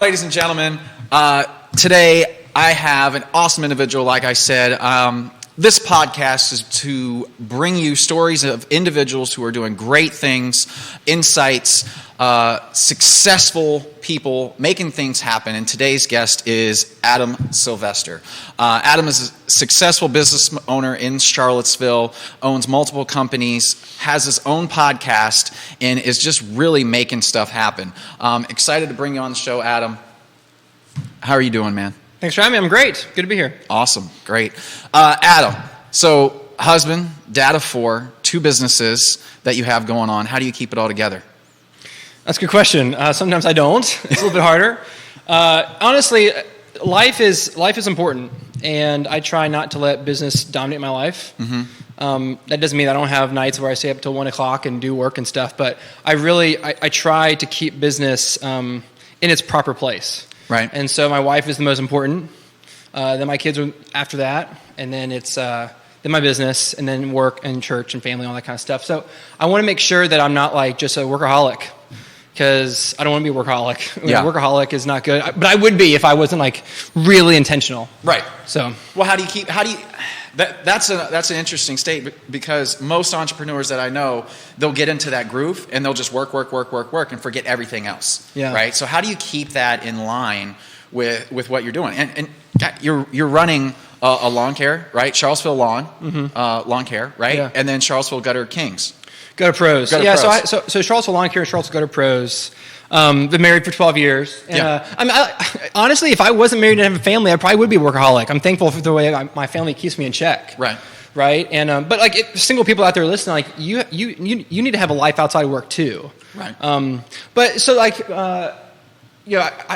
Ladies and gentlemen, today I have an awesome individual, like I said. This podcast is to bring you stories of individuals who are doing great things, insights, successful people making things happen. And today's guest is Adam Sylvester. Adam is a successful business owner in Charlottesville, owns multiple companies, has his own podcast, and is just really making stuff happen. Excited to bring you on the show, Adam. How are you doing, man? Thanks for having me. I'm great. Good to be here. Awesome. Great. Adam, so husband, dad of 4, 2 businesses that you have going on. How do you keep it all together? That's a good question. Sometimes I don't. It's a little bit harder. Honestly, life is important, and I try not to let business dominate my life. Mm-hmm. That doesn't mean I don't have nights where I stay up till 1 o'clock and do work and stuff, but I try to keep business in its proper place. Right. And so my wife is the most important. Then my kids are after that, and then it's then my business, and then work and church and family, all that kind of stuff. So I want to make sure that I'm not like just a workaholic, because I don't want to be a workaholic. Yeah. Workaholic is not good, but I would be if I wasn't like really intentional. Right. So well, that's an interesting state, because most entrepreneurs that I know, they'll get into that groove and they'll just work and forget everything else. Yeah. Right. So how do you keep that in line with what you're doing? And you're running a lawn care, right? Charlottesville lawn care, right? Yeah. And then Charlottesville Gutter Kings. Gutter Pros. Gutter Pros. So Charlottesville Lawn Care and Charlottesville Gutter Pros. Been married for 12 years. And, yeah. Honestly, if I wasn't married and have a family, I probably would be a workaholic. I'm thankful for the way my family keeps me in check. Right. Right. And but like single people out there listening, like you need to have a life outside of work too. Right. But so like I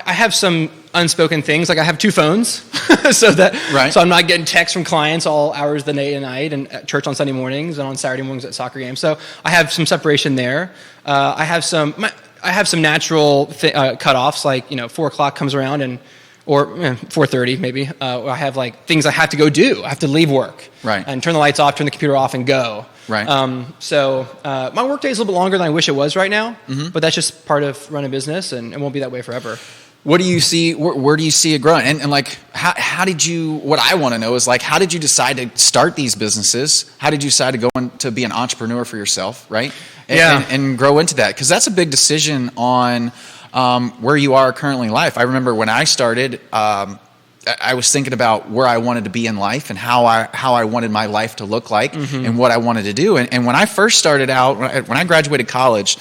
have some unspoken things. Like I have 2 phones, so I'm not getting texts from clients all hours of the day and night, and at church on Sunday mornings and on Saturday mornings at soccer games. So I have some separation there. I have some natural cutoffs, like 4 o'clock comes around or 4:30 maybe. I have like things I have to go do. I have to leave work, right, and turn the lights off, turn the computer off, and go. Right. So my work day is a little bit longer than I wish it was right now, mm-hmm. but that's just part of running a business, and it won't be that way forever. What do you see? Where do you see it growing? And like, how did you? What I want to know is like, how did you decide to start these businesses? How did you decide to go to be an entrepreneur for yourself, right? And grow into that, because that's a big decision on where you are currently in life. I remember when I started, I was thinking about where I wanted to be in life and how I wanted my life to look like, mm-hmm. and what I wanted to do. And when I first started out, when I graduated college,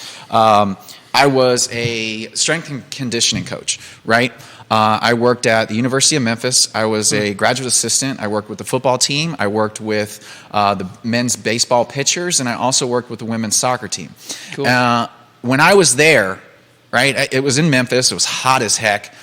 I was a strength and conditioning coach, right? I worked at the University of Memphis. I was a graduate assistant. I worked with the football team. I worked with the men's baseball pitchers, and I also worked with the women's soccer team. Cool. When I was there, right, it was in Memphis. It was hot as heck.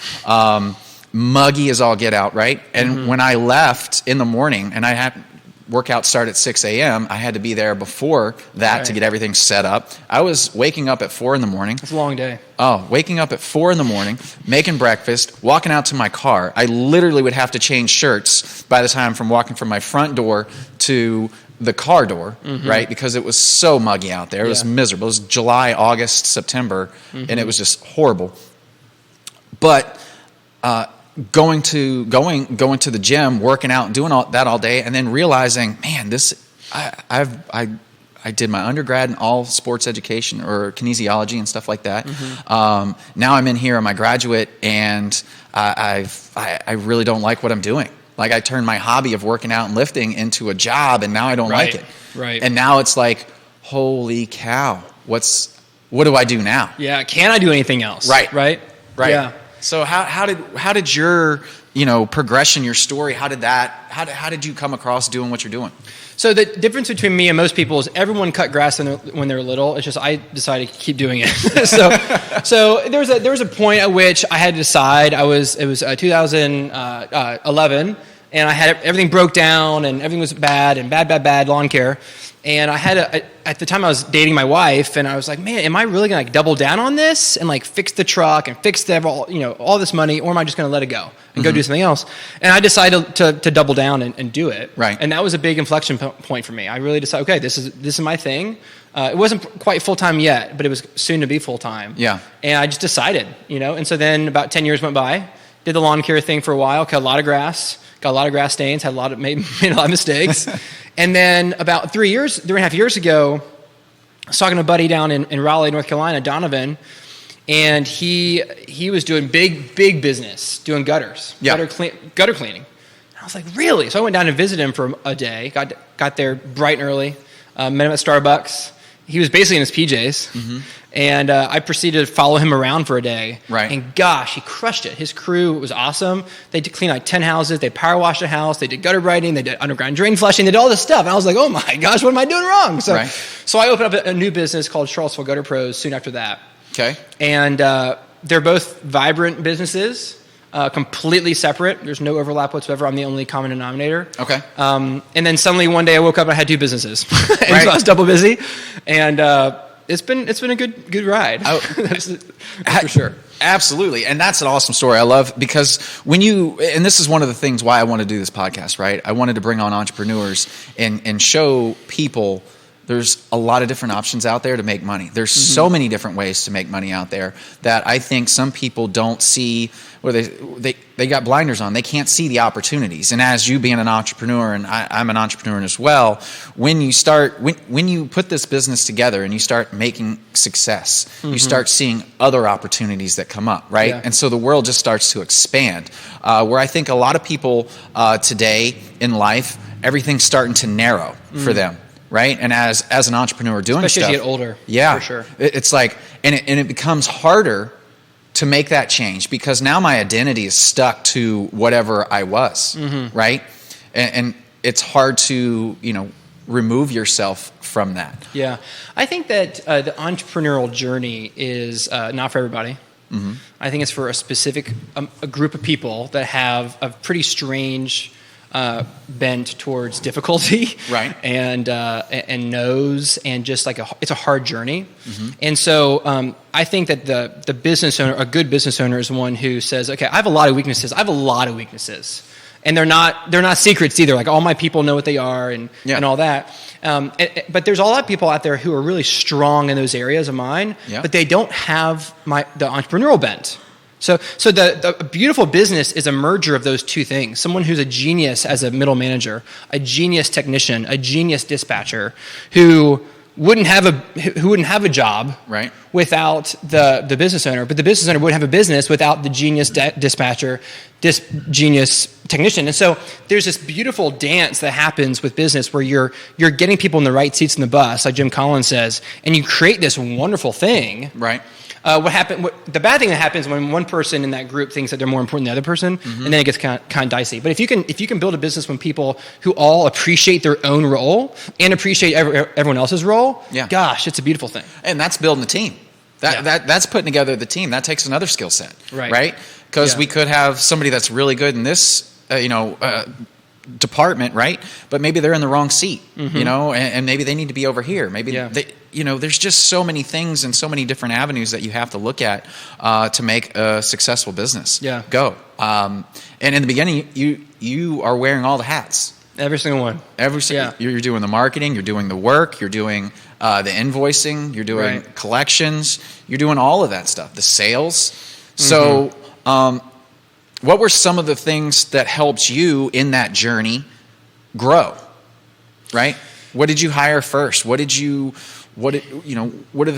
Muggy as all get out, right? And mm-hmm. when I left in the morning, and I had workout start at 6 a.m., I had to be there before that to get everything set up. I was waking up at 4 in the morning. It's a long day. Oh, waking up at 4 in the morning, making breakfast, walking out to my car. I literally would have to change shirts by the time from walking from my front door to the car door, mm-hmm. right? Because it was so muggy out there. It was miserable. It was July, August, September, mm-hmm. and it was just horrible. But going to the gym, working out, and doing all that all day, and then realizing, man, I did my undergrad in all sports education or kinesiology and stuff like that. Mm-hmm. Now I'm in here on my graduate, and I really don't like what I'm doing. Like, I turned my hobby of working out and lifting into a job, and now I don't like it. Right. And now it's like, holy cow, what do I do now? Yeah. Can I do anything else? Right. Yeah. So how did your progression, your story, how did you come across doing what you're doing? So the difference between me and most people is everyone cut grass when they were little. It's just I decided to keep doing it. so there was a point at which I had to decide. It was 2011, and I had everything broke down, and everything was bad lawn care. And I had at the time I was dating my wife, and I was like, man, am I really going to double down on this and fix the truck and fix all this money, or am I just going to let it go and go do something else? And I decided to double down and do it. Right. And that was a big inflection point for me. I really decided, okay, this is my thing. It wasn't quite full-time yet, but it was soon to be full-time. Yeah. And I just decided, and so then about 10 years went by, did the lawn care thing for a while, cut a lot of grass, got a lot of grass stains, made a lot of mistakes. And then about 3.5 years ago, I was talking to a buddy down in Raleigh, North Carolina, Donovan, and he was doing big business, doing gutters, gutter cleaning. And I was like, really? So I went down and visited him for a day, got there bright and early, met him at Starbucks. He was basically in his PJs, and I proceeded to follow him around for a day. Right. And gosh, he crushed it. His crew was awesome. They did clean 10 houses. They power washed a house. They did gutter brighting. They did underground drain flushing. They did all this stuff. And I was like, oh my gosh, what am I doing wrong? So I opened up a new business called Charlottesville Gutter Pros soon after that. Okay. And they're both vibrant businesses. Completely separate. There's no overlap whatsoever. I'm the only common denominator. Okay. And then suddenly one day I woke up and I had 2 businesses. And right. so I was double busy. And it's been a good ride. Oh, for sure. Absolutely. And that's an awesome story. I love, because and this is one of the things why I want to do this podcast, right? I wanted to bring on entrepreneurs and show people there's a lot of different options out there to make money. There's so many different ways to make money out there that I think some people don't see, or they got blinders on. They can't see the opportunities. And as you being an entrepreneur, and I'm an entrepreneur as well, when you put this business together and you start making success, you start seeing other opportunities that come up, right? Yeah. And so the world just starts to expand. Where I think a lot of people today in life, everything's starting to narrow for them. Right, and as an entrepreneur doing especially stuff, as you get older, yeah, for sure. It's like, and it becomes harder to make that change because now my identity is stuck to whatever I was, right, and it's hard to remove yourself from that. Yeah, I think that the entrepreneurial journey is not for everybody. I think it's for a specific a group of people that have a pretty strange bent towards difficulty, right, and no's, and just it's a hard journey. And so I think that the business owner, a good business owner, is one who says, okay, I have a lot of weaknesses. And they're not secrets either. Like, all my people know what they are and all that. But there's a lot of people out there who are really strong in those areas of mine, but they don't have the entrepreneurial bent. So the beautiful business is a merger of those two things. Someone who's a genius as a middle manager, a genius technician, a genius dispatcher, who wouldn't have a job, right, without the business owner, but the business owner wouldn't have a business without the genius dispatcher, genius technician. And so there's this beautiful dance that happens with business where you're getting people in the right seats in the bus, like Jim Collins says, and you create this wonderful thing. Right. The bad thing that happens when one person in that group thinks that they're more important than the other person, and then it gets kind of dicey. But if you can build a business when people who all appreciate their own role and appreciate everyone else's role, gosh, it's a beautiful thing. And that's building a team. That's putting together the team. That takes another skill set, right? Because we could have somebody that's really good in this, department, right? But maybe they're in the wrong seat, and maybe they need to be over here. Maybe there's just so many things and so many different avenues that you have to look at to make a successful business go. And in the beginning, you are wearing all the hats. Every single one. You're doing the marketing, you're doing the work, you're doing the invoicing, you're doing collections, you're doing all of that stuff, the sales. So what were some of the things that helped you in that journey grow, right? What did you hire first? What are the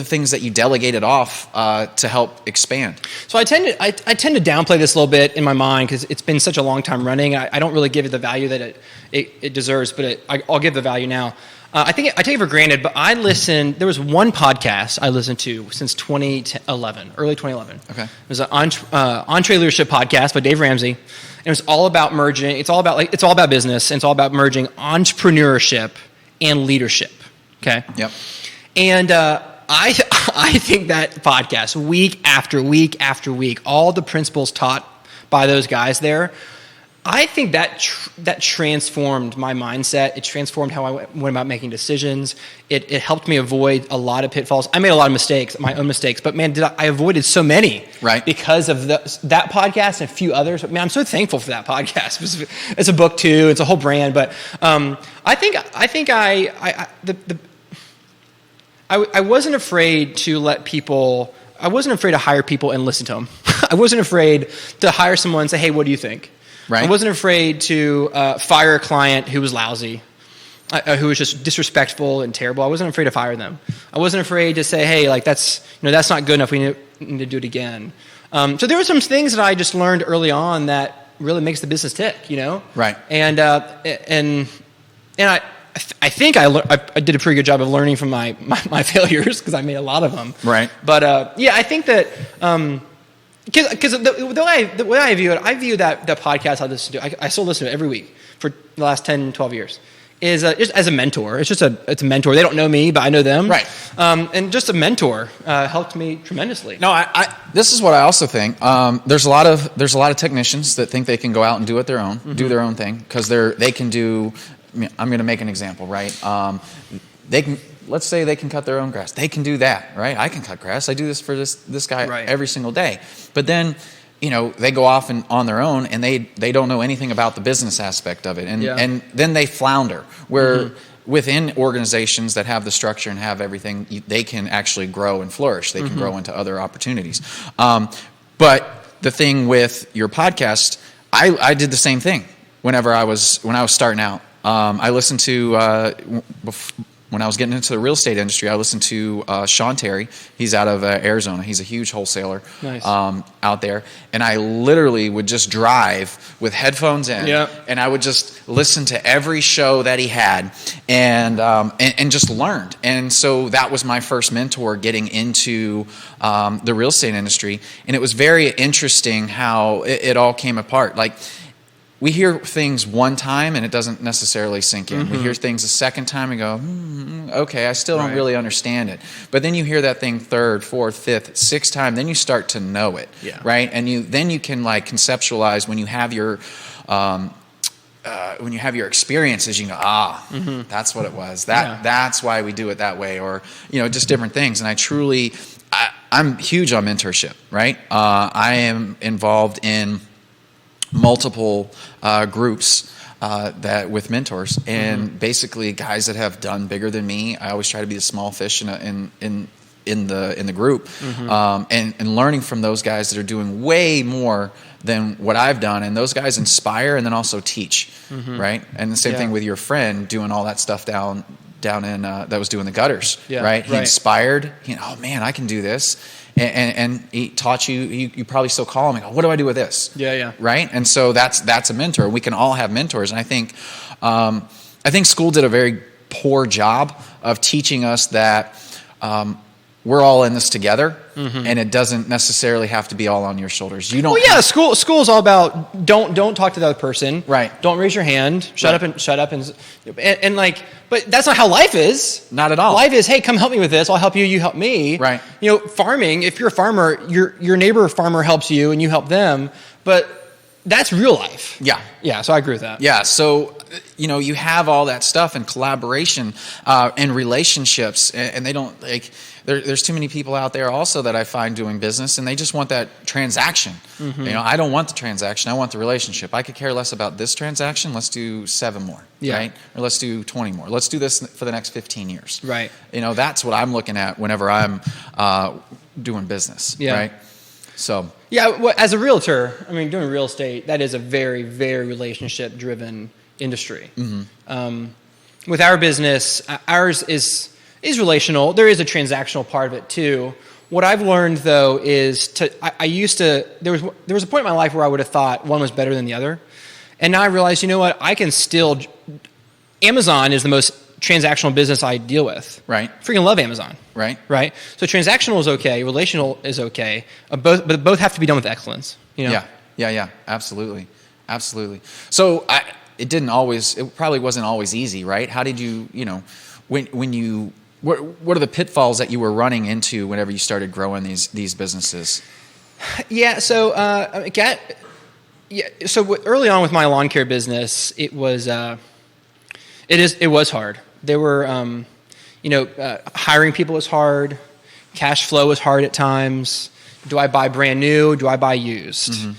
things that you delegated off to help expand? So I tend to downplay this a little bit in my mind because it's been such a long time running. I don't really give it the value that it deserves, but I'll give the value now. I take it for granted, but there was one podcast I listened to since 2011, early 2011. Okay. It was an Entree Leadership podcast by Dave Ramsey. And it was all about merging. It's all about business, and it's all about merging entrepreneurship and leadership. Okay. Yep. And I think that podcast, week after week after week, all the principles taught by those guys there, I think that transformed my mindset. It transformed how I went about making decisions. It helped me avoid a lot of pitfalls. I made a lot of mistakes, my own mistakes, but man, I avoided so many because of that podcast and a few others. Man, I'm so thankful for that podcast. It's a book too. It's a whole brand. But I wasn't afraid to let people. I wasn't afraid to hire people and listen to them. I wasn't afraid to hire someone and say, "Hey, what do you think?" Right. I wasn't afraid to fire a client who was lousy, who was just disrespectful and terrible. I wasn't afraid to fire them. I wasn't afraid to say, "Hey, like that's not good enough. We need to do it again." So there were some things that I just learned early on that really makes the business tick. Right. And I think I did a pretty good job of learning from my failures because I made a lot of them. Right. But I think that. Because the way I view it, I view that podcast I listen to, I still listen to it every week for the last 10, 12 years, is just as a mentor. It's a mentor. They don't know me, but I know them. Right. And just a mentor helped me tremendously. No, this is what I also think. There's a lot of technicians that think they can go out and do it their own, do their own thing, because they can do. I'm going to make an example, right? They can. Let's say they can cut their own grass. They can do that, right? I can cut grass. I do this for this guy every single day. But then, they go off on their own, and they don't know anything about the business aspect of it, and then they flounder. Where within organizations that have the structure and have everything, they can actually grow and flourish. They can grow into other opportunities. But the thing with your podcast, I did the same thing. When I was starting out, I listened to. When I was getting into the real estate industry, I listened to Sean Terry. He's out of Arizona. He's a huge wholesaler out there. And I literally would just drive with headphones in, and I would just listen to every show that he had, and just learned. And so that was my first mentor getting into the real estate industry. And it was very interesting how it all came apart. Like, we hear things one time and it doesn't necessarily sink in. We hear things a second time and go, okay, I still don't really understand it. But then you hear that thing third, fourth, fifth, sixth time, then you start to know it, right? And then you can like conceptualize when you have your experiences. You go, that's what it was. That's why we do it that way, or just different things. And I'm huge on mentorship, right? I am involved in multiple groups that with mentors, and basically guys that have done bigger than me. I always try to be the small fish in the group, and learning from those guys that are doing way more than what I've done, and those guys inspire and then also teach, right? And the same thing with your friend doing all that stuff down in that was doing the gutters, right? He inspired. Oh man, I can do this. And he taught you. You probably still call him and go, "What do I do with this?" Right. And so that's a mentor. We can all have mentors, and I think school did a very poor job of teaching us that we're all in this together, and it doesn't necessarily have to be all on your shoulders. You don't. Well, school is all about don't talk to the other person. Right. Don't raise your hand. Shut up and like. But that's not how life is. Not at all. Life is, hey, come help me with this. I'll help you. You help me. Right. Farming. If you're a farmer, your neighbor farmer helps you, and you help them. But that's real life. Yeah. Yeah. So I agree with that. Yeah. So you have all that stuff and collaboration and relationships, and they don't like. There's too many people out there also that I find doing business, and they just want that transaction. I don't want the transaction. I want the relationship. I could care less about this transaction. Let's do 7 more, right? Or let's do 20 more. Let's do this for the next 15 years. Right. That's what I'm looking at whenever I'm doing business, right? So. Yeah, well, as a realtor, doing real estate, that is a very, very relationship-driven industry. With our business, ours is relational. There is a transactional part of it too. What I've learned though is there was a point in my life where I would have thought one was better than the other, and now I realize, Amazon is the most transactional business I deal with. Right. Freaking love Amazon. Right. Right. So transactional is okay. Relational is okay. But both have to be done with excellence. Yeah. Absolutely. So it probably wasn't always easy, right? How did you, what are the pitfalls that you were running into whenever you started growing these businesses? Yeah. So, Yeah. So early on with my lawn care business, it was hard. There were, hiring people was hard. Cash flow was hard at times. Do I buy brand new? Do I buy used? Mm-hmm.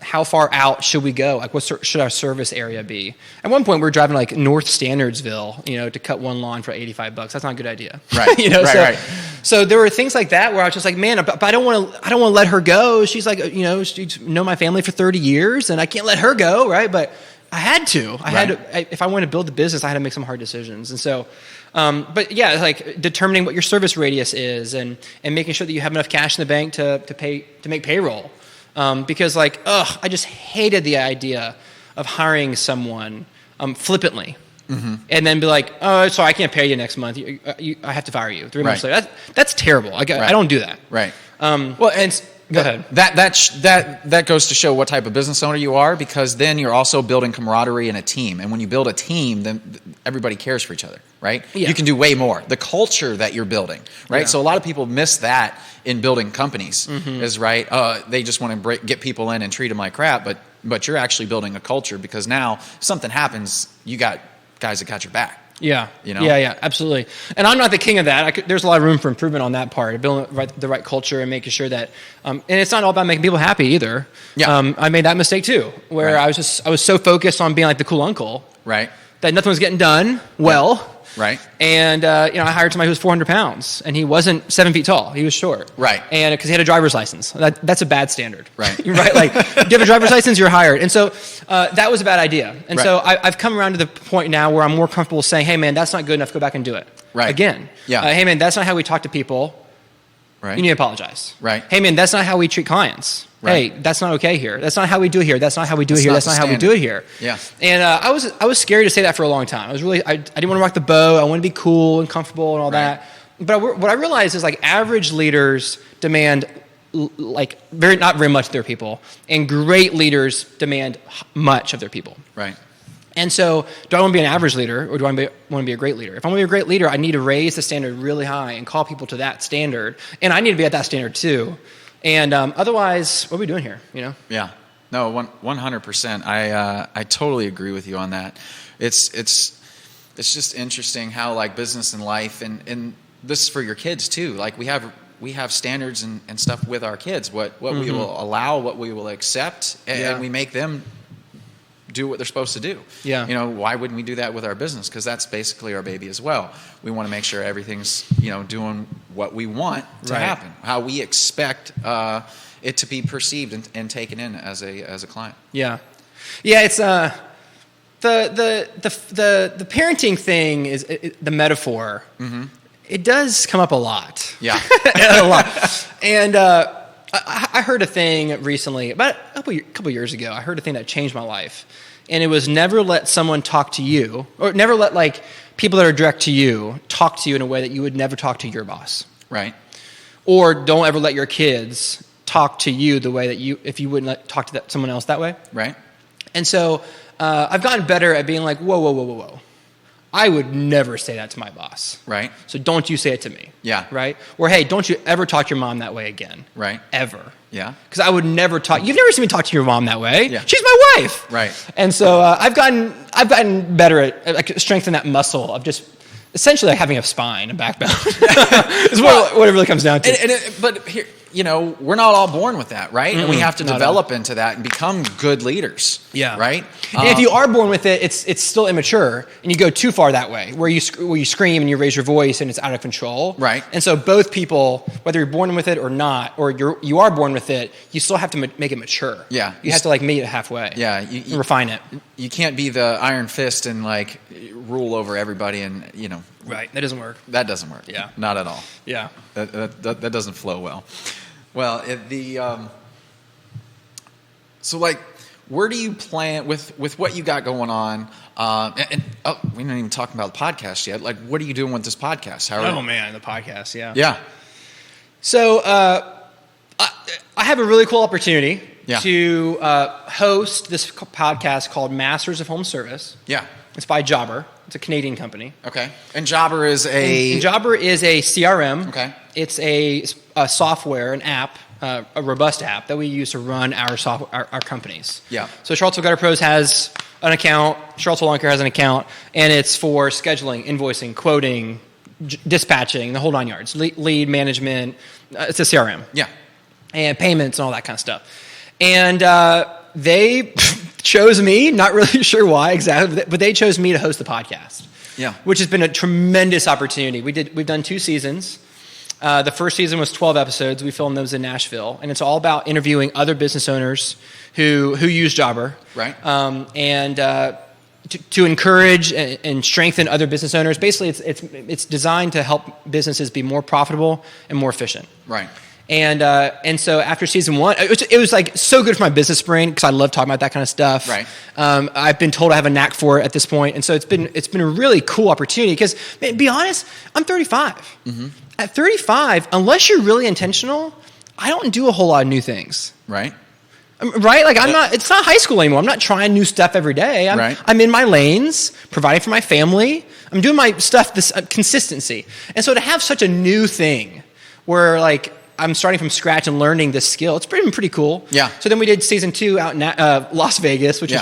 How far out should we go? Like, what should our service area be? At one point, we were driving like North Standardsville, to cut one lawn for $85. That's not a good idea, right? Right. So there were things like that where I was just like, man, but I don't want to let her go. She's like, she's known my family for 30 years, and I can't let her go, right? But I had to. If I wanted to build the business, I had to make some hard decisions, and so. But yeah, like determining what your service radius is, and making sure that you have enough cash in the bank to make payroll. Because I just hated the idea of hiring someone flippantly, mm-hmm. and then be like, oh, sorry, I can't pay you next month. I have to fire you 3 months later. That's terrible. I don't do that. Right. Go ahead. That goes to show what type of business owner you are, because then you're also building camaraderie in a team. And when you build a team, then everybody cares for each other, right? Yeah. You can do way more. The culture that you're building, right? Yeah. So a lot of people miss that in building companies, mm-hmm. is right. They just want to get people in and treat them like crap, but you're actually building a culture, because now if something happens, you got guys that got your back. Yeah. Yeah, absolutely. And I'm not the king of that. There's a lot of room for improvement on that part, building the right culture and making sure that, and it's not all about making people happy either. Yeah. I made that mistake too, where I was so focused on being like the cool uncle, right, that nothing was getting done well. Yeah. Right. And, I hired somebody who was 400 pounds, and he wasn't 7 feet tall. He was short. Right. And because he had a driver's license. That's a bad standard. Right. Right? Like, do you have a driver's license? You're hired. And so that was a bad idea. And so I've come around to the point now where I'm more comfortable saying, hey, man, that's not good enough. Go back and do it. Right. Again. Yeah. Hey, man, that's not how we talk to people. Right. You need to apologize. Right. Hey, man, that's not how we treat clients. Right. Hey, that's not okay here. That's not how we do it here. That's not how we do it here. That's not how we do it here. Yeah. And I was scary to say that for a long time. I didn't want to rock the boat. I wanted to be cool and comfortable and all that. But what I realized is like average leaders demand not very much of their people, and great leaders demand much of their people. Right. And so, do I want to be an average leader, or do I want to be a great leader? If I want to be a great leader, I need to raise the standard really high and call people to that standard, and I need to be at that standard too. And otherwise, what are we doing here? Yeah. No, 100%. I totally agree with you on that. It's just interesting how like business and life, and this is for your kids too. Like we have standards and stuff with our kids. What mm-hmm. we will allow, what we will accept, and we make them do what they're supposed to do. Yeah. Why wouldn't we do that with our business? Because that's basically our baby as well. We want to make sure everything's, doing what we want to happen, how we expect it to be perceived and taken in as a client. Yeah. Yeah. It's the parenting thing is the metaphor. Mm-hmm. It does come up a lot. Yeah. A lot. And I heard a thing recently, about a couple years ago. I heard a thing that changed my life. And it was never let someone talk to you, or never let like people that are direct to you talk to you in a way that you would never talk to your boss. Right. Or don't ever let your kids talk to you the way that if you wouldn't talk to someone else that way. Right. And so I've gotten better at being like, whoa. I would never say that to my boss. Right. So don't you say it to me. Yeah. Right? Or, hey, don't you ever talk to your mom that way again. Right. Ever. Yeah. Because I would never talk. You've never seen me talk to your mom that way. Yeah. She's my wife. Right. And so I've gotten better at strengthening that muscle of just essentially like having a spine, a backbone. Is what it really comes down to. But here, we're not all born with that, right? Mm-hmm. And we have to develop into that and become good leaders. Yeah. Right? And if you are born with it, it's still immature, and you go too far that way, where you scream and you raise your voice and it's out of control. Right. And so both people, whether you're born with it or not, or you are born with it, you still have to make it mature. Yeah. You have to like meet it halfway. Yeah. And refine it. You can't be the iron fist and like rule over everybody and, Right. That doesn't work. That doesn't work. Yeah. Not at all. Yeah. That doesn't flow well. Well, so like, where do you plan with what you got going on? We didn't even talk about the podcast yet. Like, what are you doing with this podcast? Man, the podcast, yeah. Yeah. So I have a really cool opportunity to host this podcast called Masters of Home Service. Yeah. It's by Jobber. It's a Canadian company. Okay. And Jobber is a... And Jobber is a CRM. Okay. It's a software, an app a robust app that we use to run our companies. Yeah. So Charlottesville Gutter Pros has an account, Charlottesville Lawn Care has an account, and it's for scheduling, invoicing, quoting, dispatching, the whole 9 yards, lead management. It's a CRM. Yeah. And payments and all that kind of stuff. And they chose me, not really sure why exactly, but they chose me to host the podcast. Yeah. Which has been a tremendous opportunity. We've done 2 seasons. The first season was 12 episodes. We filmed those in Nashville, and it's all about interviewing other business owners who use Jobber, right? And to encourage and strengthen other business owners. Basically, it's designed to help businesses be more profitable and more efficient, right? And so after season 1, it was like so good for my business brain because I love talking about that kind of stuff. Right. I've been told I have a knack for it at this point, and so it's been a really cool opportunity. Because, to be honest, I'm 35. Mm-hmm. At 35, unless you're really intentional, I don't do a whole lot of new things. Right. Right? Like I'm not. It's not high school anymore. I'm not trying new stuff every day. I'm in my lanes, providing for my family. I'm doing my stuff. This consistency, and so to have such a new thing, where like I'm starting from scratch and learning this skill. It's been pretty cool. Yeah. So then we did season 2 out in Las Vegas, which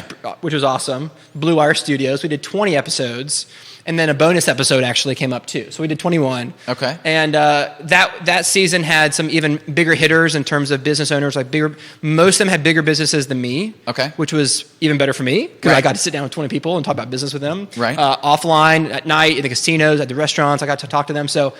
was awesome. Blue Wire Studios. We did 20 episodes, and then a bonus episode actually came up too. So we did 21. Okay. And that season had some even bigger hitters in terms of business owners. Like most of them had bigger businesses than me. Okay. Which was even better for me because I got to sit down with 20 people and talk about business with them. Right. Offline at night in the casinos, at the restaurants, I got to talk to them. So.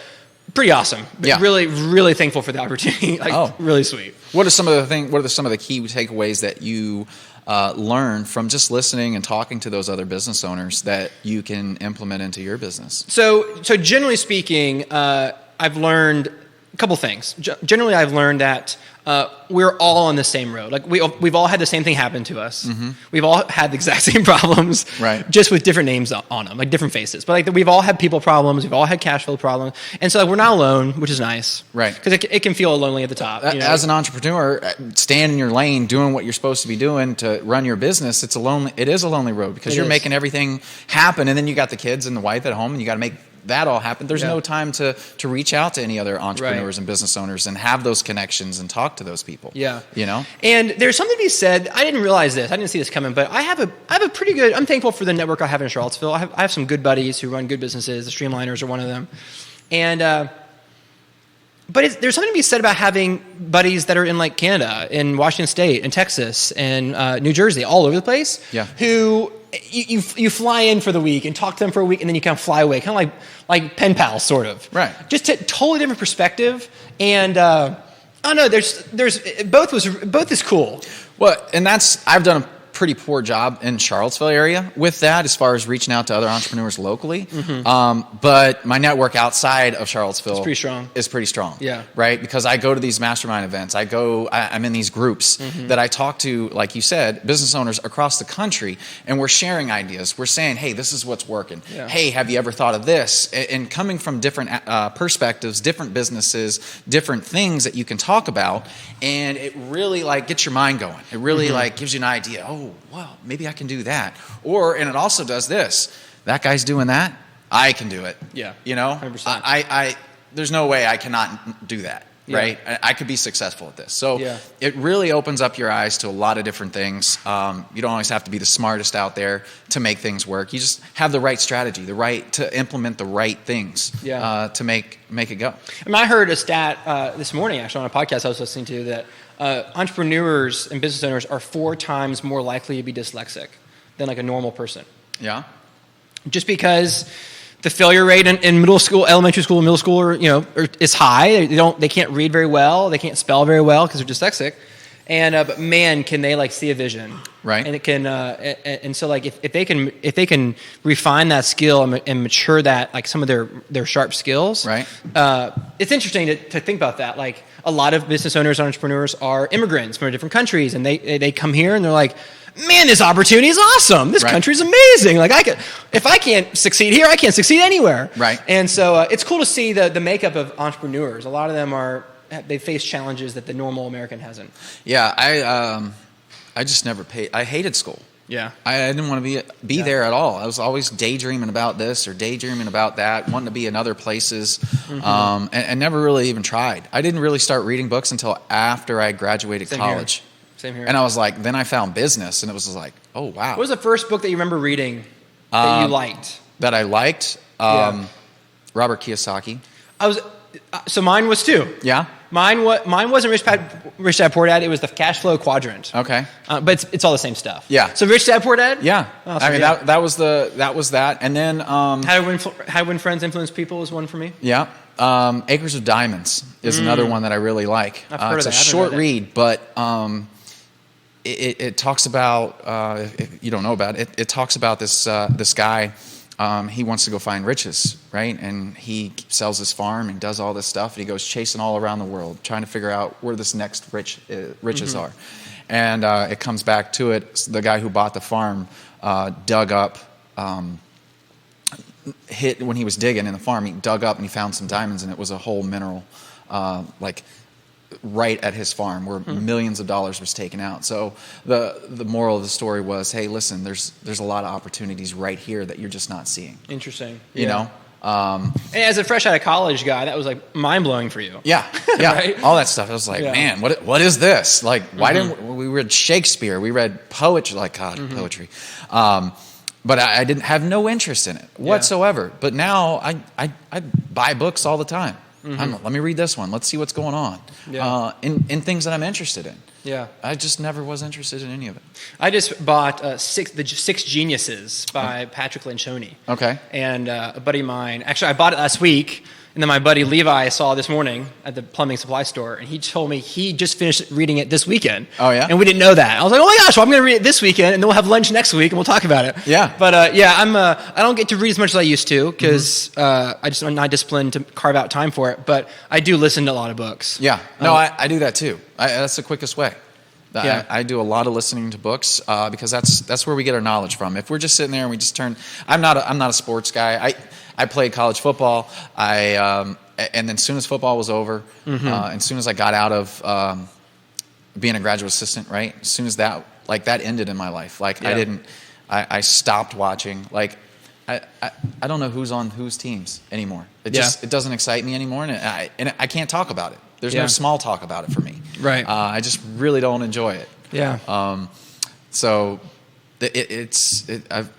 Pretty awesome. Yeah. Really, really thankful for the opportunity. Really sweet. What are some of the key takeaways that you learn from just listening and talking to those other business owners that you can implement into your business? So generally speaking, I've learned a couple things. Generally, I've learned that we're all on the same road. Like we've all had the same thing happen to us. Mm-hmm. We've all had the exact same problems, right? Just with different names on them, like different faces. But like we've all had people problems. We've all had cash flow problems, and so like, we're not alone, which is nice, right? Because it can feel lonely at the top. As an entrepreneur, staying in your lane, doing what you're supposed to be doing to run your business, it is a lonely road because you're making everything happen, and then you got the kids and the wife at home, and you got to make that all happen. There's no time to reach out to any other entrepreneurs and business owners and have those connections and talk to those people. Yeah. And there's something to be said. I didn't realize this. I didn't see this coming, but I have a pretty good, I'm thankful for the network I have in Charlottesville. I have some good buddies who run good businesses. The Streamliners are one of them. And, but there's something to be said about having buddies that are in like Canada, in Washington State, in Texas, and New Jersey, all over the place. Yeah. Who you fly in for the week and talk to them for a week, and then you kind of fly away, kind of like pen pals, sort of. Right. Just totally different perspective, and I don't know. There's both is cool. Well, and I've done a pretty poor job in Charlottesville area with that as far as reaching out to other entrepreneurs locally. Mm-hmm. But my network outside of Charlottesville is pretty strong. Yeah. Right? Because I go to these mastermind events. I'm in these groups that I talk to, like you said, business owners across the country, and we're sharing ideas. We're saying, hey, this is what's working. Yeah. Hey, have you ever thought of this? And coming from different perspectives, different businesses, different things that you can talk about, and it really like gets your mind going. It really like gives you an idea. Oh, well, maybe I can do that. And it also does this. That guy's doing that. I can do it. Yeah. 100%. I there's no way I cannot do that. Yeah. Right? I could be successful at this. So it really opens up your eyes to a lot of different things. You don't always have to be the smartest out there to make things work. You just have the right strategy, to implement the right things to make it go. I mean, I heard a stat this morning, actually, on a podcast I was listening to, that entrepreneurs and business owners are 4 times more likely to be dyslexic than like a normal person. Yeah. Just because the failure rate in middle school, elementary school, middle school, is high. They can't read very well. They can't spell very well because they're dyslexic. And but man, can they like see a vision, right? And it can, and so like if they can refine that skill and mature that, like some of their sharp skills, right? It's interesting to think about that. Like a lot of business owners and entrepreneurs are immigrants from different countries, and they come here and they're like, man, this opportunity is awesome. This country's amazing. Like if I can't succeed here, I can't succeed anywhere, right? And so it's cool to see the makeup of entrepreneurs. A lot of them they face challenges that the normal American hasn't. Yeah, I just never paid. I hated school. Yeah. I didn't want to be there at all. I was always daydreaming about this or daydreaming about that, wanting to be in other places, and never really even tried. I didn't really start reading books until after I graduated college. Same here. And I was like, then I found business, and it was like, oh, wow. What was the first book that you remember reading that you liked? That I liked? Robert Kiyosaki. So mine was too. Yeah? Mine wasn't Rich Dad Poor Dad. It was the Cash Flow Quadrant. Okay. But it's all the same stuff. Yeah. So Rich Dad Poor Dad. Yeah. I mean that was that, and then How to Win Friends, Influence People was one for me. Yeah. Acres of Diamonds is another one that I really like. I've heard of that. It's a short read, but it talks about if you don't know about it, it talks about this guy. He wants to go find riches, right? And he sells his farm and does all this stuff. And he goes chasing all around the world, trying to figure out where this next riches are. And it comes back to it. The guy who bought the farm dug up, when he was digging in the farm, he dug up and he found some diamonds, and it was a whole mineral, right at his farm where millions of dollars was taken out. So the moral of the story was, hey, listen, there's a lot of opportunities right here that you're just not seeing. Interesting. You know? And as a fresh out of college guy, that was like mind blowing for you. Yeah. Right? All that stuff. I was like, man, what is this? Like, why didn't we read Shakespeare? We read poetry, poetry. But I didn't have no interest in it whatsoever. But now I buy books all the time. Let me read this one. Let's see what's going on in things that I'm interested in. Yeah, I just never was interested in any of it. I just bought the Six Geniuses by Patrick Lencioni. Okay. And a buddy of mine, actually I bought it last week, and then my buddy Levi saw it this morning at the plumbing supply store, and he told me he just finished reading it this weekend. Oh, yeah? And we didn't know that. I was like, oh my gosh, well, I'm going to read it this weekend, and then we'll have lunch next week, and we'll talk about it. Yeah. But I don't get to read as much as I used to, because I'm not disciplined to carve out time for it, but I do listen to a lot of books. Yeah. No, I do that too. That's the quickest way. I do a lot of listening to books because that's where we get our knowledge from. If we're just sitting there and we just I'm not a sports guy. I played college football. And then as soon as football was over, and as soon as I got out of being a graduate assistant, right? As soon as that ended in my life, I stopped watching. Like I don't know who's on whose teams anymore. It doesn't excite me anymore, and I can't talk about it. There's no small talk about it for me. Right. I just really don't enjoy it. Yeah. So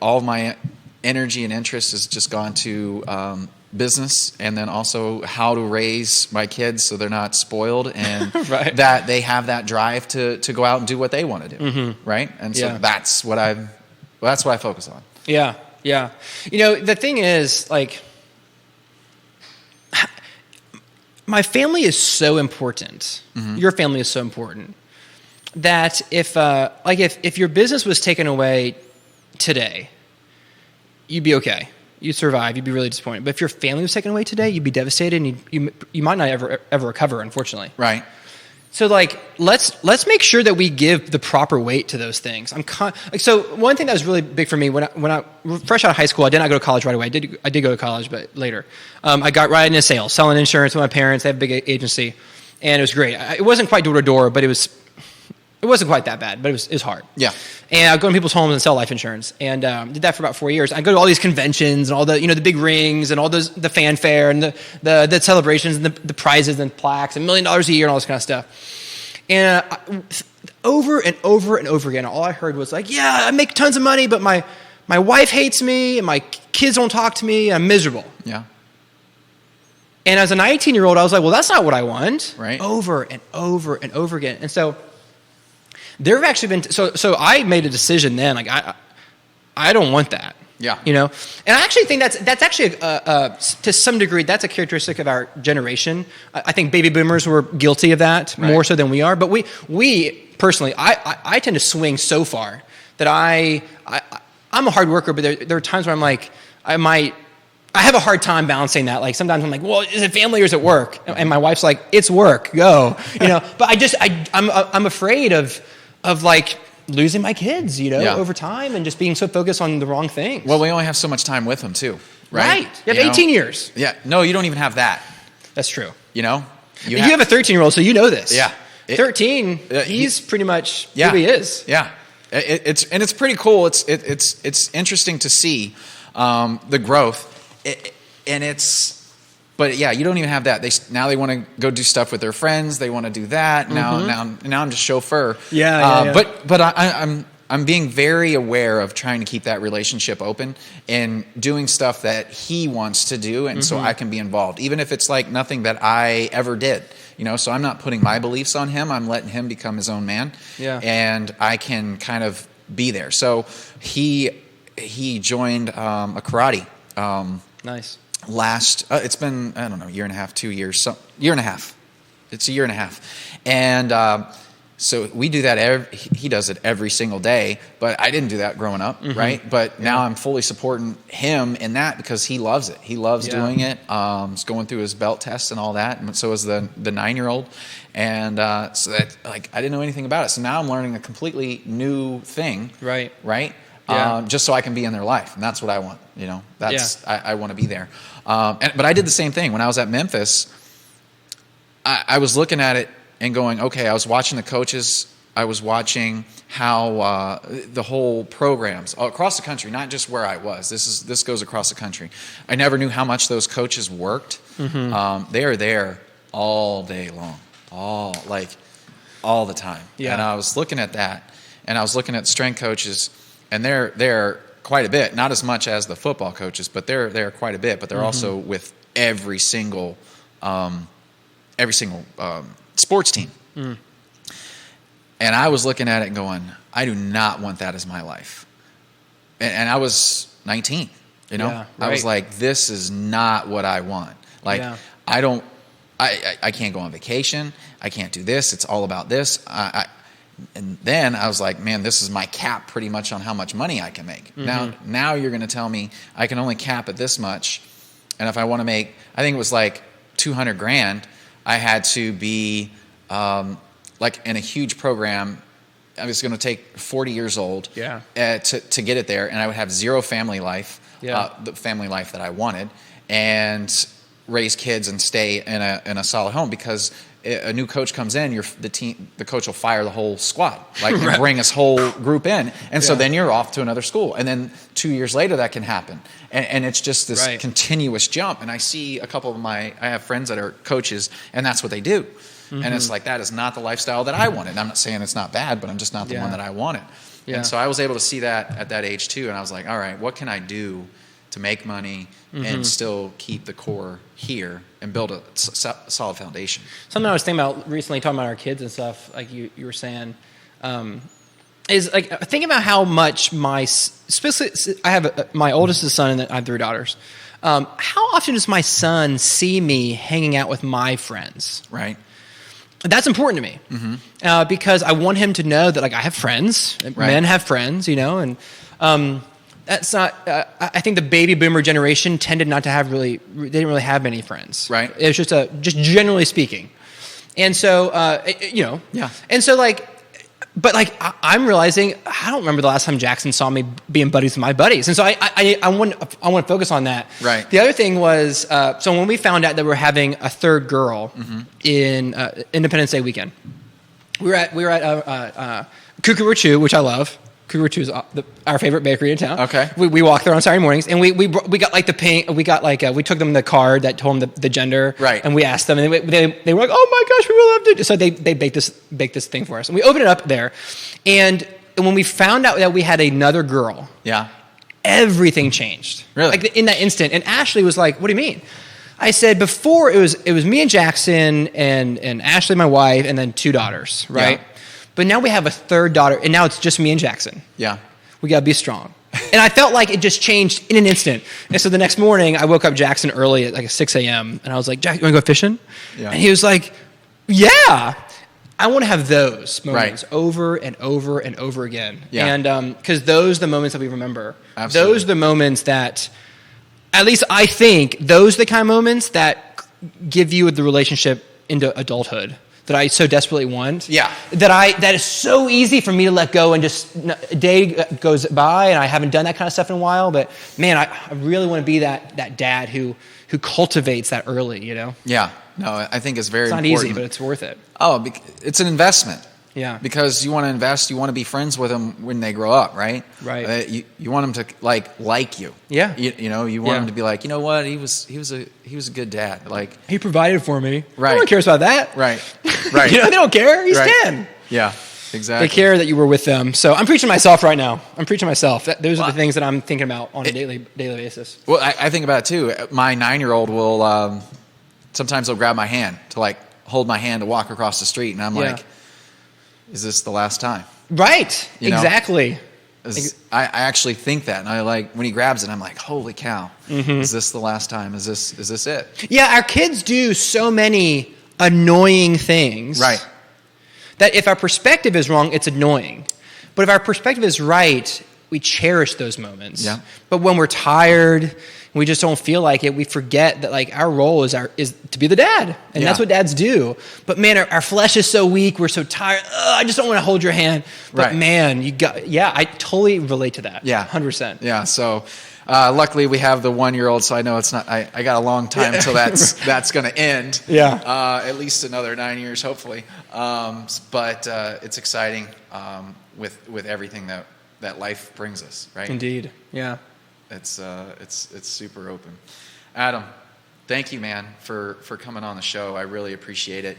all of my energy and interest has just gone to business, and then also how to raise my kids so they're not spoiled, and that they have that drive to go out and do what they want to do. Right. And so that's what I focus on. Yeah. Yeah. You know, the thing is, like, my family is so important. Your family is so important that if your business was taken away today, you'd be okay. You'd survive. You'd be really disappointed. But if your family was taken away today, you'd be devastated, and you might not ever recover, unfortunately. Right. So let's make sure that we give the proper weight to those things. So one thing that was really big for me when I fresh out of high school, I did not go to college right away. I did go to college, but later. I got right into sales, selling insurance with my parents. They have a big agency, and it was great. It wasn't quite door to door, but it wasn't quite that bad, but it was hard. Yeah. And I'd go to people's homes and sell life insurance, and did that for about 4 years. I'd go to all these conventions and all the the big rings and all the fanfare and the celebrations and the prizes and plaques and $1 million a year and all this kind of stuff. And over and over and over again, all I heard was like, yeah, I make tons of money, but my wife hates me and my kids don't talk to me. And I'm miserable. Yeah. And as a 19-year-old, I was like, well, that's not what I want. Right. Over and over and over again. And so there have actually been, so I made a decision then, like I don't want that. Yeah. And I actually think that's actually, to some degree, that's a characteristic of our generation. I think baby boomers were guilty of that more so than we are. But we personally, I tend to swing so far that I'm a hard worker, but there are times where I'm like, I have a hard time balancing that. Like sometimes I'm like, well, is it family or is it work? And my wife's like, it's work, go. But I'm afraid of like losing my kids, over time, and just being so focused on the wrong things. Well, we only have so much time with them too, right? You have 18 years. Yeah. No, you don't even have that. That's true. You have a 13-year-old, so you know this. Yeah. 13, he's pretty much who he is. Yeah. It's pretty cool. It's interesting to see the growth, but yeah, you don't even have that. They want to go do stuff with their friends. They want to do that now. I'm just chauffeur. Yeah. But I'm being very aware of trying to keep that relationship open and doing stuff that he wants to do, and so I can be involved, even if it's like nothing that I ever did. So I'm not putting my beliefs on him. I'm letting him become his own man. Yeah. And I can kind of be there. So he joined a karate. Nice. It's been, I don't know, year and a half, 2 years, year and a half. It's a year and a half. And so we do that, he does it every single day, but I didn't do that growing up, right? But now I'm fully supporting him in that because he loves it. He loves doing it. He's going through his belt tests and all that, and so is the 9-year-old. And so that, like, I didn't know anything about it. So now I'm learning a completely new thing, right? Yeah. Just so I can be in their life, and that's what I want. I want to be there. But I did the same thing when I was at Memphis. I was looking at it and going, okay, I was watching the coaches. I was watching how the whole programs all across the country, not just where I was. This goes across the country. I never knew how much those coaches worked. They are there all day long, all the time. Yeah. And I was looking at that, and I was looking at strength coaches, and they're quite a bit, not as much as the football coaches, but they're quite a bit. But they're also with every single sports team. And I was looking at it and going, I do not want that as my life. And I was 19, Yeah, right. I was like, this is not what I want. Like, I can't go on vacation. I can't do this. It's all about this. And then I was like, man, this is my cap pretty much on how much money I can make. Now you're going to tell me I can only cap at this much. And if I want to make, I think it was like $200,000, I had to be like in a huge program. I was going to take 40 years old to get it there, and I would have zero family life, the family life that I wanted, and raise kids and stay in a solid home. Because a new coach comes in, the coach will fire the whole squad, and bring his whole group in, and so then you're off to another school, and then 2 years later that can happen, and it's just this continuous jump. And I see a couple of I have friends that are coaches, and that's what they do. And it's like, that is not the lifestyle that I wanted. And I'm not saying it's not bad, but I'm just not the one that I wanted. And so I was able to see that at that age too. And I was like, all right, what can I do to make money and still keep the core here and build a solid foundation? Something I was thinking about recently, talking about our kids and stuff, like you were saying, is like thinking about how much I have my oldest is a son and I have 3 daughters. How often does my son see me hanging out with my friends? Right. That's important to me because I want him to know that, like, I have friends. Men have friends, and that's not. I think the baby boomer generation tended not to have they didn't really have many friends. Right. It was just generally speaking, and so and so but I'm realizing I don't remember the last time Jackson saw me being buddies with my buddies, and so I want to focus on that. Right. The other thing was so when we found out that we're having a third girl in Independence Day weekend, we were at Cuckoo, which I love. Cuckoo is our favorite bakery in town. Okay. We walk there on Saturday mornings, and we got like the paint. We got we took them the card that told them the gender. Right. And we asked them, and they were like, "Oh my gosh, we will love to." So they baked this thing for us, and we opened it up there, and when we found out that we had another girl, everything changed. Really? Like in that instant. And Ashley was like, "What do you mean?" I said, "Before it was me and Jackson and Ashley, my wife, and then 2 daughters, right?" Yeah. But now we have a third daughter, and now it's just me and Jackson. Yeah. We got to be strong. And I felt like it just changed in an instant. And so the next morning, I woke up Jackson early at like 6 a.m., and I was like, "Jack, you want to go fishing?" Yeah. And he was like, "Yeah." I want to have those moments over and over and over again. Yeah. And because those are the moments that we remember. Absolutely. Those are the moments that, at least I think, those are the kind of moments that give you the relationship into adulthood that I so desperately want. Yeah. That is so easy for me to let go, and just a day goes by and I haven't done that kind of stuff in a while. But man, I really want to be that dad who cultivates that early, Yeah. No, I think it's very important. It's not easy, but it's worth it. Oh, it's an investment. Yeah. Because you want to invest, you want to be friends with them when they grow up, right? Right. You want them to like you. Yeah. You know, you want them to be like, you know what, he was a good dad. Like, he provided for me. Right. No one cares about that. Right. Right. You know, they don't care. He's 10. Yeah. Exactly. They care that you were with them. So I'm preaching myself right now. Those are the things that I'm thinking about on a daily basis. Well, I think about it too. My 9-year-old will sometimes he'll grab my hand to like hold my hand to walk across the street, and I'm like, is this the last time? Right. You know? Exactly. I actually think that, and I like when he grabs it, I'm like, holy cow, is this the last time? Is this it? Yeah, our kids do so many annoying things. Right. That if our perspective is wrong, it's annoying. But if our perspective is right, we cherish those moments. Yeah. But when we're tired and we just don't feel like it, we forget that like our role is to be the dad. And that's what dads do. But man, our flesh is so weak. We're so tired. I just don't want to hold your hand. But man, I totally relate to that. Yeah. 100%. Yeah. So luckily we have the 1-year-old, so I know it's not, I got a long time until that's going to end. Yeah. At least another 9 years, hopefully. But it's exciting with everything that life brings us, right? Indeed. Yeah. It's super open. Adam, thank you, man, for coming on the show. I really appreciate it.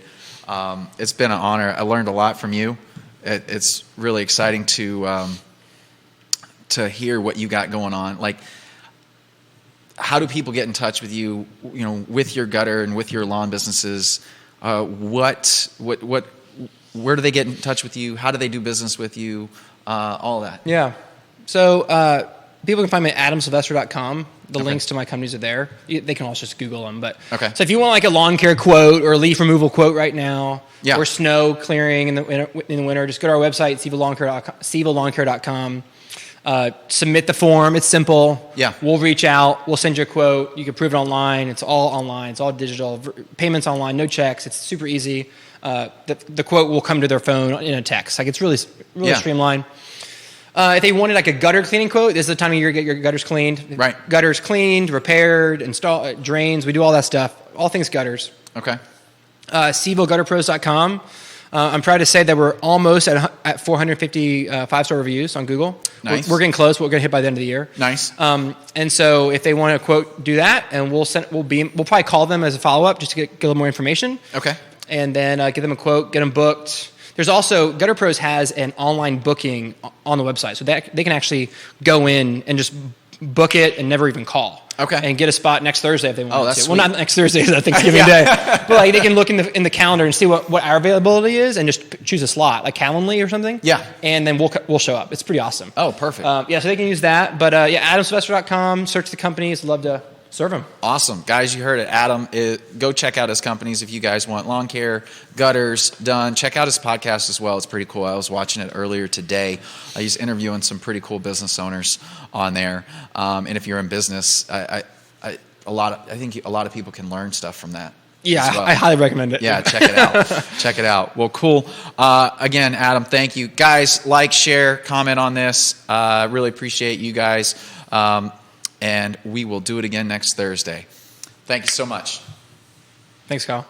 It's been an honor. I learned a lot from you. It's really exciting to hear what you got going on. Like, how do people get in touch with you? You know, with your gutter and with your lawn businesses? Where do they get in touch with you? How do they do business with you? All that. Yeah. So people can find me at adamsylvester.com. The links to my companies are there. They can also just Google them. But so if you want like a lawn care quote or a leaf removal quote right now, or snow clearing in the winter, just go to our website, CVilleLawnCare.com. Submit the form. It's simple. Yeah. We'll reach out. We'll send you a quote. You can prove it online. It's all online. It's all digital. Payments online. No checks. It's super easy. The quote will come to their phone in a text. Like, it's really streamlined. If they wanted like a gutter cleaning quote, this is the time of year to get your gutters cleaned. Right. Gutters cleaned, repaired, installed, drains. We do all that stuff. All things gutters. Okay. CVilleGutterPros.com. I'm proud to say that we're almost at 450 5-star reviews on Google. Nice. We're getting close. We're going to hit by the end of the year. Nice. And so if they want to quote, do that, and we'll probably call them as a follow-up just to get a little more information. Okay. And then give them a quote, get them booked. There's also, Gutter Pros has an online booking on the website. So that they can actually go in and just book it and never even call. Okay. And get a spot next Thursday if they want. Oh, that's to. sweet. Well, not next Thursday, because I think Thanksgiving Day. But like they can look in the calendar and see what our availability is, and just choose a slot, like Calendly or something. Yeah. And then we'll show up. It's pretty awesome. Oh, perfect. So they can use that. But AdamSylvester.com. Search the companies. Love to serve them. Awesome. Guys, you heard it. Adam, go check out his companies if you guys want lawn care, gutters done. Check out his podcast as well. It's pretty cool. I was watching it earlier today. He's interviewing some pretty cool business owners on there. And if you're in business, I think a lot of people can learn stuff from that. Yeah, well. I highly recommend it. Yeah, check it out. Check it out. Well, cool. Again, Adam, thank you. Guys, like, share, comment on this. Really appreciate you guys. And we will do it again next Thursday. Thank you so much. Thanks, Kyle.